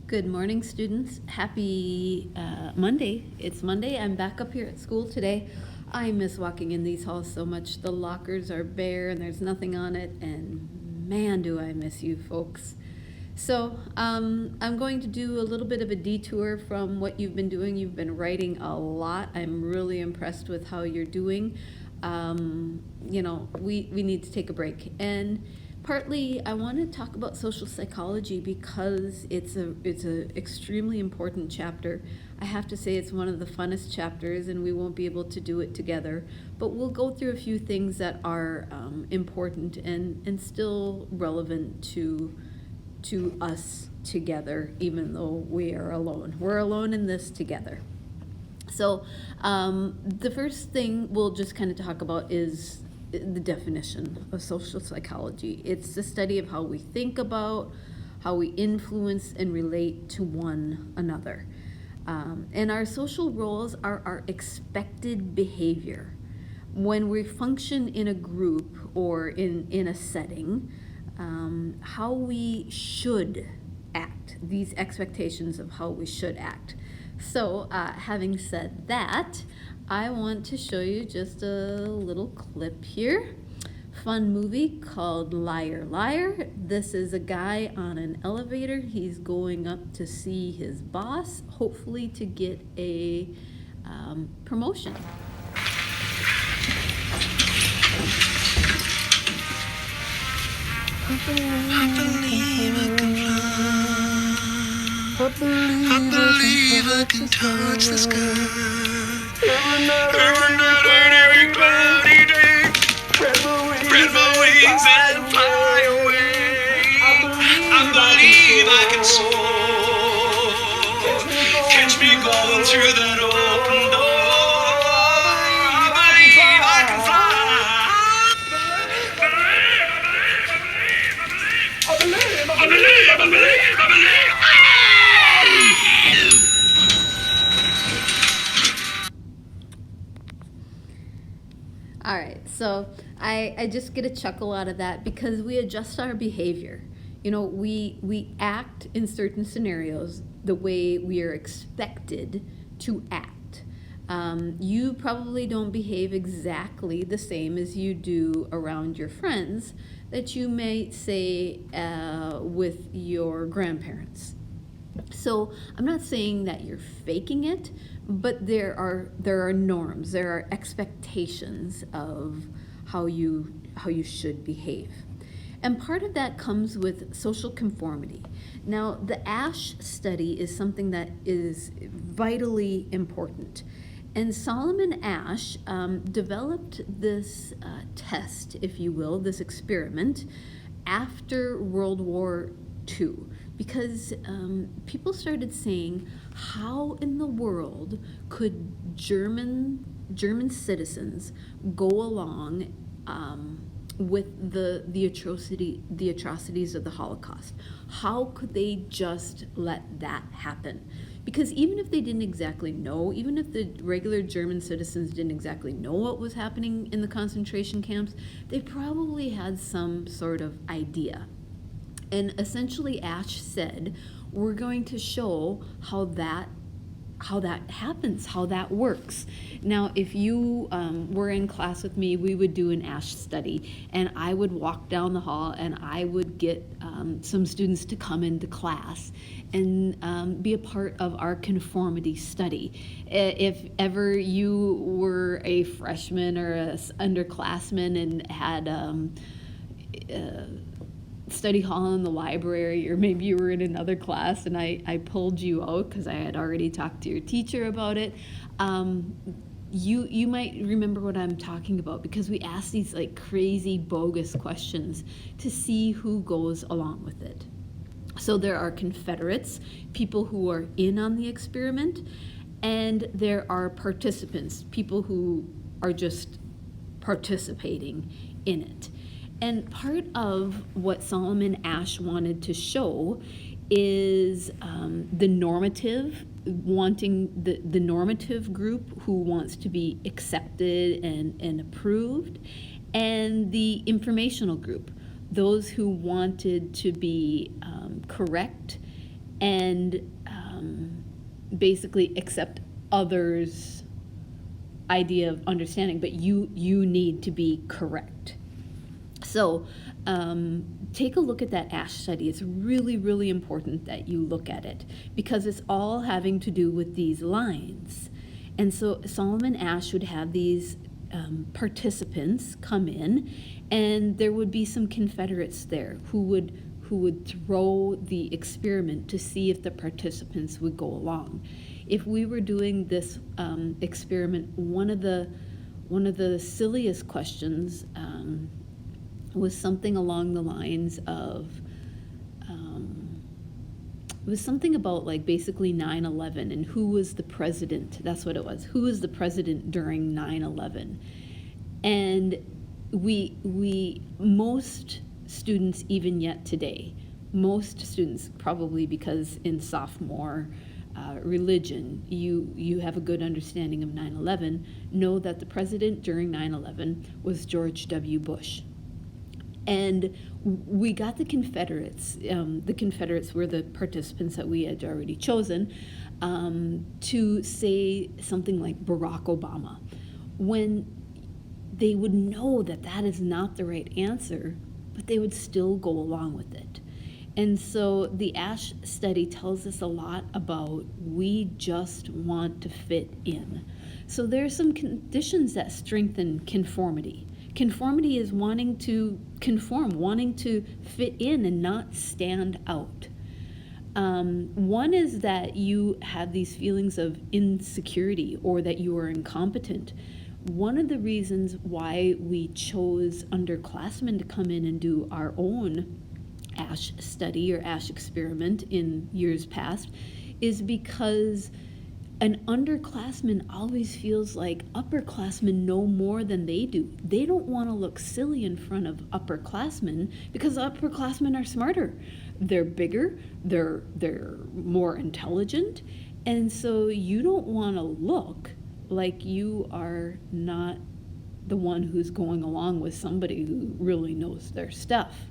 Good morning, students. Happy Monday. It's Monday. I'm back up here at school today. I miss walking in these halls so much. The lockers are bare and there's nothing on it, and man, do I miss you folks. So I'm going to do a little bit of a detour from what you've been doing. You've been writing a lot. I'm really impressed with how you're doing. We need to take a break. And partly, I want to talk about social psychology because it's a extremely important chapter. I have to say it's one of the funnest chapters, and we won't be able to do it together. But we'll go through a few things that are important and still relevant to us together, even though we are alone. We're alone in this together. So the first thing we'll just kind of talk about is the definition of social psychology. It's the study of how we think about, how we influence and relate to one another. And our social roles are our expected behavior. When we function in a group or in a setting, how we should act, these expectations of how we should act. So having said that, I want to show you just a little clip here. Fun movie called Liar Liar. This is a guy on an elevator. He's going up to see his boss, hopefully to get a promotion. I believe I can touch the sky. Every night, every cloudy day, spread my wings and fly away. I believe I can soar. Catch me going through that open door. I believe I can fly. I believe. All right, so I just get a chuckle out of that because we adjust our behavior. You know, we act in certain scenarios the way we are expected to act. You probably don't behave exactly the same as you do around your friends that you may say with your grandparents. So I'm not saying that you're faking it, but there are norms, there are expectations of how you should behave. And part of that comes with social conformity. Now, the ASH study is something that is vitally important. And Solomon Asch developed this test, if you will, this experiment, after World War II. Because people started saying, how in the world could German citizens go along with the atrocities of the Holocaust? How could they just let that happen? Because even if they didn't exactly know, even if the regular German citizens didn't exactly know what was happening in the concentration camps, they probably had some sort of idea. And essentially Asch said, we're going to show how that happens, how that works. Now, if you were in class with me, we would do an Asch study, and I would walk down the hall and I would get some students to come into class and be a part of our conformity study. If ever you were a freshman or an underclassman and had study hall in the library, or maybe you were in another class and I pulled you out because I had already talked to your teacher about it, you might remember what I'm talking about, because we ask these like crazy bogus questions to see who goes along with it. So there are Confederates, people who are in on the experiment, and there are participants, people who are just participating in it. And part of what Solomon Asch wanted to show is the normative, wanting the normative group who wants to be accepted and approved, and the informational group, those who wanted to be correct and basically accept others' idea of understanding, but you need to be correct. So take a look at that ASH study. It's really, really important that you look at it because it's all having to do with these lines. And so Solomon Asch would have these participants come in, and there would be some Confederates there who would throw the experiment to see if the participants would go along. If we were doing this experiment, one of the silliest questions was something along the lines of, it was something about like basically 9/11 and who was the president. That's what it was. Who was the president during 9/11? And most students, even yet today, most students, probably because in sophomore religion, you have a good understanding of 9/11, know that the president during 9/11 was George W. Bush. And we got the Confederates. The Confederates were the participants that we had already chosen to say something like Barack Obama, when they would know that that is not the right answer, but they would still go along with it. And so the ASH study tells us a lot about we just want to fit in. So there are some conditions that strengthen conformity. Conformity is wanting to conform, wanting to fit in and not stand out. One is that you have these feelings of insecurity or that you are incompetent. One of the reasons why we chose underclassmen to come in and do our own ASH study or ASH experiment in years past is because an underclassman always feels like upperclassmen know more than they do. They don't want to look silly in front of upperclassmen because upperclassmen are smarter. They're bigger, they're more intelligent, and so you don't want to look like you are not the one who's going along with somebody who really knows their stuff.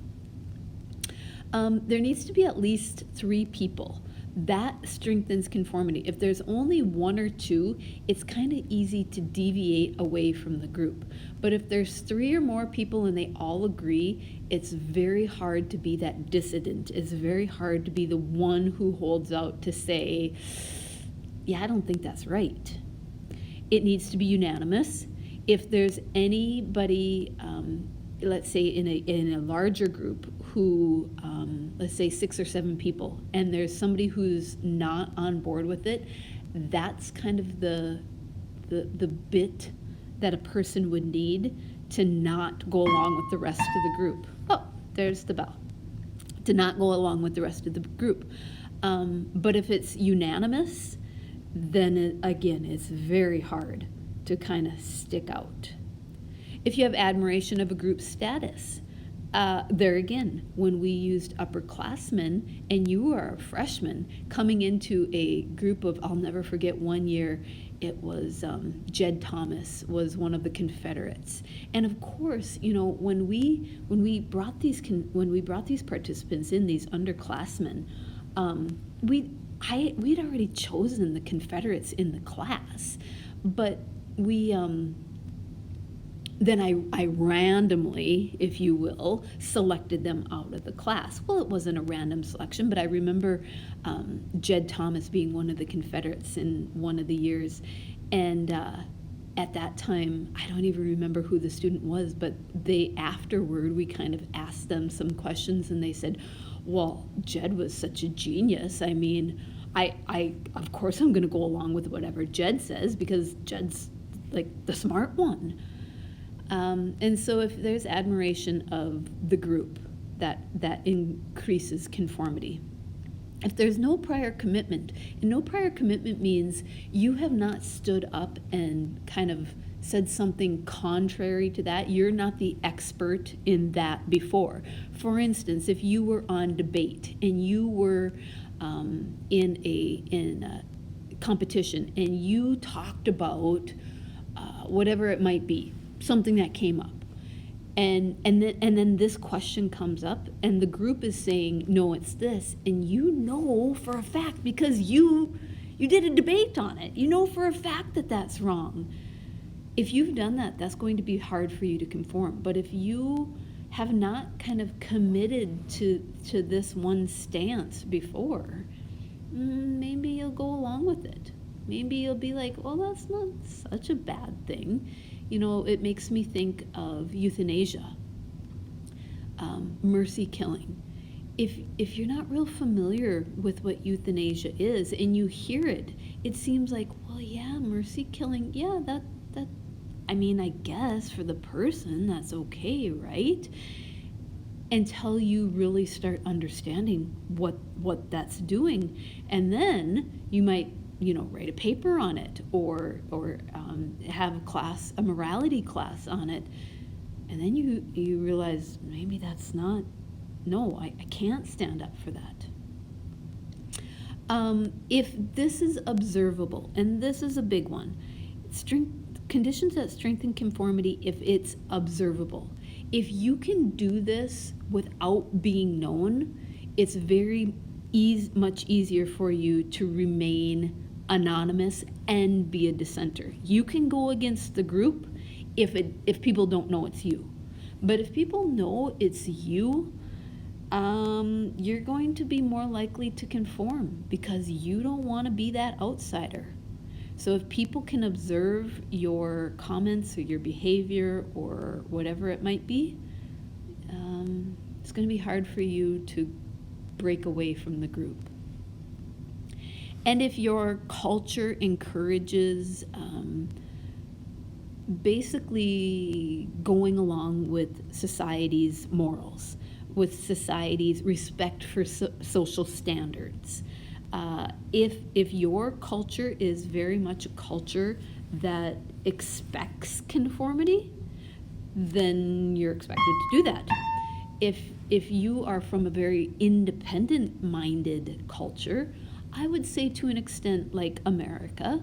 There needs to be at least 3 people. That strengthens conformity. If there's only 1 or 2, it's kind of easy to deviate away from the group. But if there's 3 or more people and they all agree, it's very hard to be that dissident. It's very hard to be the one who holds out to say, yeah, I don't think that's right. It needs to be unanimous. If there's anybody, let's say in a larger group who, let's say 6 or 7 people, and there's somebody who's not on board with it, that's kind of the bit that a person would need to not go along with the rest of the group. Oh, there's the bell. To not go along with the rest of the group. But if it's unanimous, then again, it's very hard to kind of stick out. If you have admiration of a group status, there again, when we used upperclassmen and you were a freshman coming into a group of, I'll never forget one year, it was Jed Thomas was one of the Confederates. And of course, you know, when we brought these participants in, these underclassmen, we'd already chosen the Confederates in the class, but we then I randomly, if you will, selected them out of the class. Well, it wasn't a random selection, but I remember Jed Thomas being one of the Confederates in one of the years. And at that time, I don't even remember who the student was, but afterward, we kind of asked them some questions, and they said, well, Jed was such a genius. I mean, I of course I'm going to go along with whatever Jed says because Jed's like the smart one. And so if there's admiration of the group, that increases conformity. If there's no prior commitment, and no prior commitment means you have not stood up and kind of said something contrary to that, you're not the expert in that before. For instance, if you were on debate and you were in a competition and you talked about whatever it might be, something that came up, And then this question comes up, and the group is saying, no, it's this, and you know for a fact, because you did a debate on it, you know for a fact that that's wrong. If you've done that, that's going to be hard for you to conform. But if you have not kind of committed to this one stance before, maybe you'll go along with it. Maybe you'll be like, well, that's not such a bad thing. You know, it makes me think of euthanasia, mercy killing. If you're not real familiar with what euthanasia is and you hear it, it seems like, well, yeah, mercy killing, yeah, that I mean, I guess for the person that's okay, right? Until you really start understanding what that's doing. And then you might, write a paper on it or have a morality class on it. And then you realize maybe that's not, no, I can't stand up for that. If this is observable, and this is a big one, conditions that strengthen conformity if it's observable. If you can do this without being known, it's very much easier for you to remain anonymous and be a dissenter. You can go against the group if people don't know it's you. But if people know it's you, you're going to be more likely to conform because you don't want to be that outsider. So if people can observe your comments or your behavior or whatever it might be, it's going to be hard for you to break away from the group. And if your culture encourages basically going along with society's morals, with society's respect for social standards, if your culture is very much a culture that expects conformity, then you're expected to do that. If you are from a very independent-minded culture, I would say to an extent like America,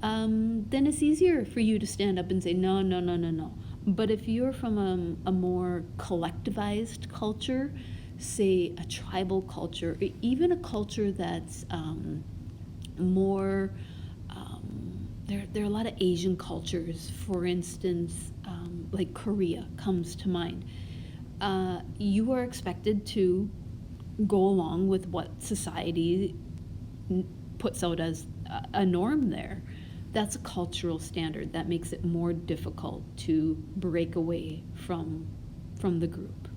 then it's easier for you to stand up and say, no. But if you're from a more collectivized culture, say a tribal culture, or even a culture that's more, there are a lot of Asian cultures, for instance, like Korea comes to mind. You are expected to go along with what society puts out as a norm there. That's a cultural standard that makes it more difficult to break away from the group.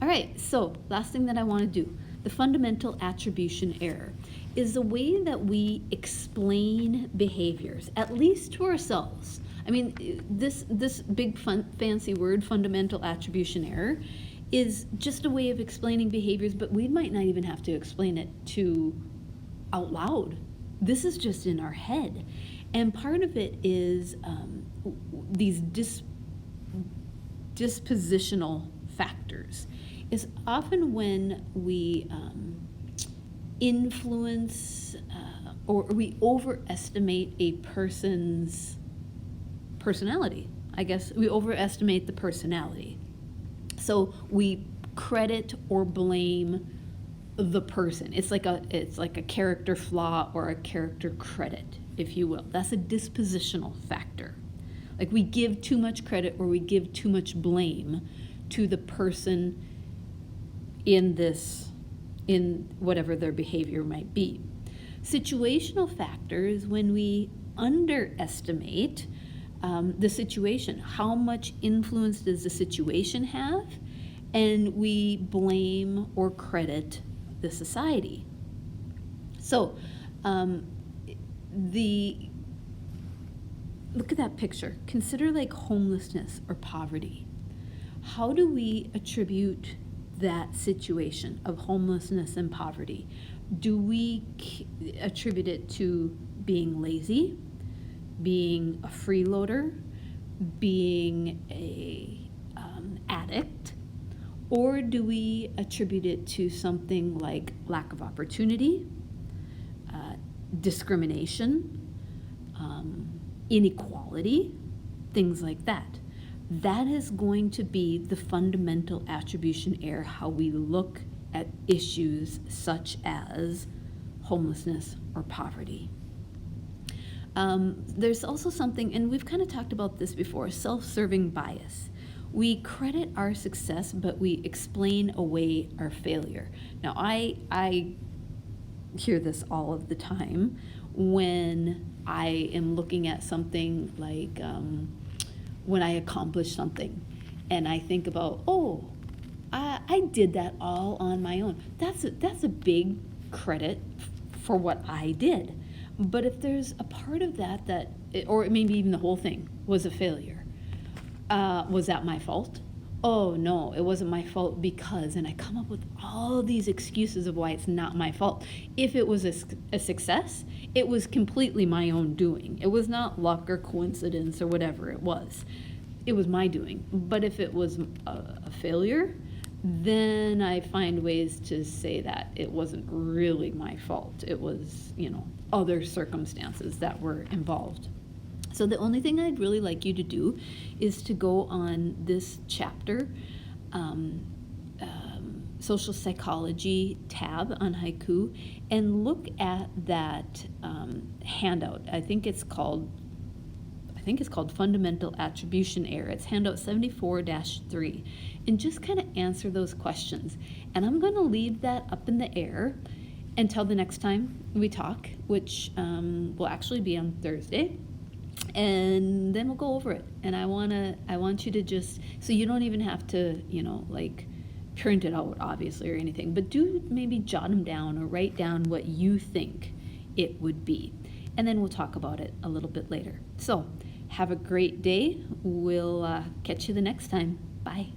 All right, so last thing that I want to do, the fundamental attribution error, is the way that we explain behaviors, at least to ourselves. I mean, this big fancy word, fundamental attribution error, is just a way of explaining behaviors, but we might not even have to explain it out loud. This is just in our head. And part of it is these dispositional factors. Is often when we influence or we overestimate a person's personality. I guess we overestimate the personality. So we credit or blame the person. It's like a character flaw or a character credit, if you will. That's a dispositional factor. Like we give too much credit or we give too much blame to the person in whatever their behavior might be. Situational factors, when we underestimate the situation, how much influence does the situation have, and we blame or credit the society. So look at that picture. Consider like homelessness or poverty. How do we attribute that situation of homelessness and poverty? Do we attribute it to being lazy, being a freeloader, being a addict, or do we attribute it to something like lack of opportunity, discrimination, inequality, things like that? That is going to be the fundamental attribution error, how we look at issues such as homelessness or poverty. There's also something, and we've kind of talked about this before, self-serving bias. We credit our success, but we explain away our failure. Now, I hear this all of the time when I am looking at something like when I accomplish something, and I think about, oh, I did that all on my own. That's a big credit for what I did. But if there's a part of that, or maybe even the whole thing was a failure, was that my fault? Oh no, it wasn't my fault because, and I come up with all these excuses of why it's not my fault. If it was a success, it was completely my own doing. It was not luck or coincidence or whatever it was. It was my doing. But if it was a failure, then I find ways to say that it wasn't really my fault. It was, other circumstances that were involved. So the only thing I'd really like you to do is to go on this chapter, social psychology tab on Haiku, and look at that handout. I think it's called Fundamental Attribution Error. It's handout 74-3. And just kind of answer those questions. And I'm going to leave that up in the air until the next time we talk, which will actually be on Thursday. And then we'll go over it. And I want you to just, so you don't even have to, print it out, obviously, or anything, but do maybe jot them down or write down what you think it would be. And then we'll talk about it a little bit later. So have a great day. We'll catch you the next time. Bye.